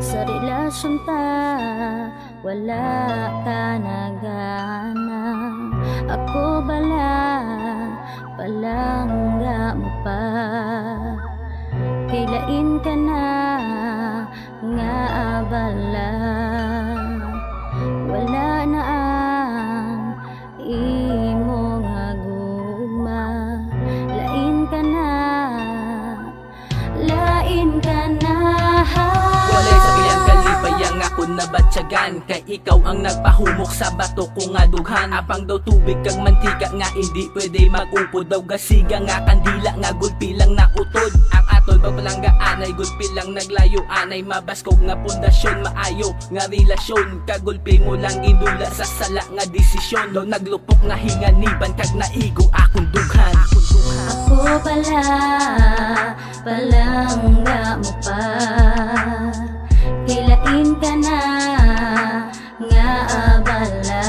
sa relasyon ta, wala ka nagana. Ako bala, palangga mo pa. Kailain ka na, nga abala. Wala na ang imo nga gugma. Lain ka na, lain ka na. Walay sa kiyang kalipayang ako nabatyagan, kay ikaw ang nagpahumok sa bato ko nga dughan. Apang daw tubig kag mantika nga hindi pwede mag-upod. Daw gasiga nga kandila nga gulpi lang na utod. Ang atol pagpalangga anay gulpi lang naglayo. Anay mabaskog nga pundasyon, maayo nga relasyon. Kagulpi mo lang idula sa sala nga desisyon. Daw naglupok nga hinganiban kag naigo akong dughan. Ako pala, palangga mo pa. Kailain ka na, nga abala.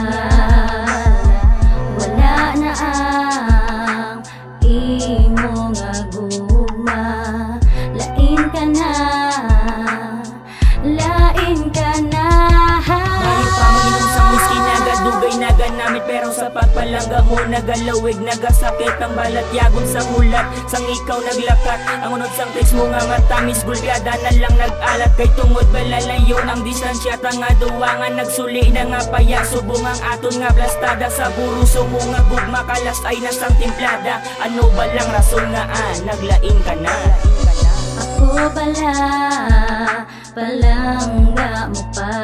Wala na ang imo nga gugma. Lain ka na, lain ka na. Ngayon pa mainom sa whisky, nagadugay naganamit. Pero sa pagpalangga mo nagalawig, nagasakit ang balat yagon sa mulat. Sang ikaw naglakat, ang unod sang text mo nga matamis. Gulgada na lang nag-alat, kay tungod balalayo ang distansya. Tanga duwangan nagsuli na nga paya. Subong ang aton nga blastada sa buruso mo nga gugma. Kalas ay nasang timplada. Ano ba lang rason nga naglain ka na? Ako pala, palangga mo pa.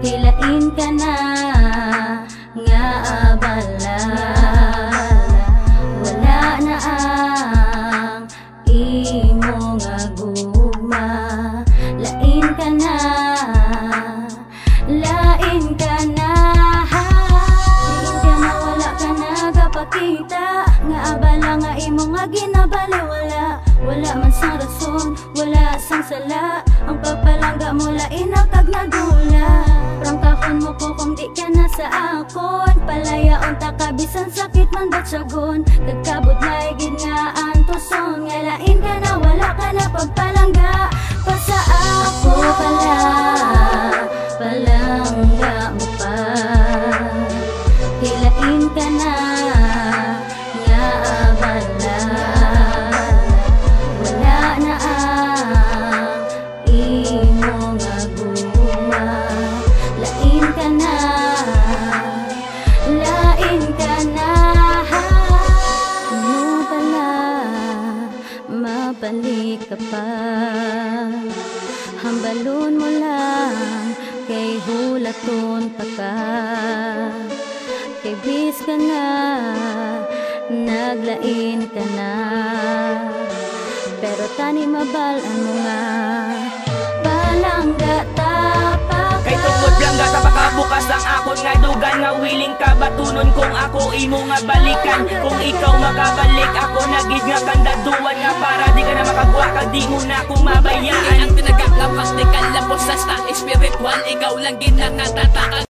Kailain ka na, nga abala. Wala na ang imo nga gugma. Lain ka na, lain ka na. Lain ka na, wala ka nagapakita. Nga abala nga imo nga ginabaliwala. Wala man sang rason, wala sang sala. Ang pagpalangga mo lain ang kag nagula. Prangkahon mo ko kung di ka na sa akon. Palayaon ta kabisan sakit man batsagon. Kagkabot laigid nga ang tuson. Nga lain ka na, wala ka na pagpalangga. Pa sa ako pala, palangga mo pa. Kailain ka na, nga abala. Wala na ang imo nga gugma. Lain ka na, lain ka na. Ano pala, mabalik ka pa. Hambalon mo lang, kay hulaton pa ka. Kay bis ka nga, naglain ka na. Pero tani mabalaan mo nga, palangga tapak. Kay tungod lang gata pakabukas ang akon nga dugan. Nga willing ka batunon kung ako imo nga balikan. Kung ikaw makabalik ako nagid nga kandaduan. Nga para di ka na makagwa kag di mo na akong mabayaan. Ang tinagak nga praktikal lang po sa espiritual. Ikaw lang ginakatataka.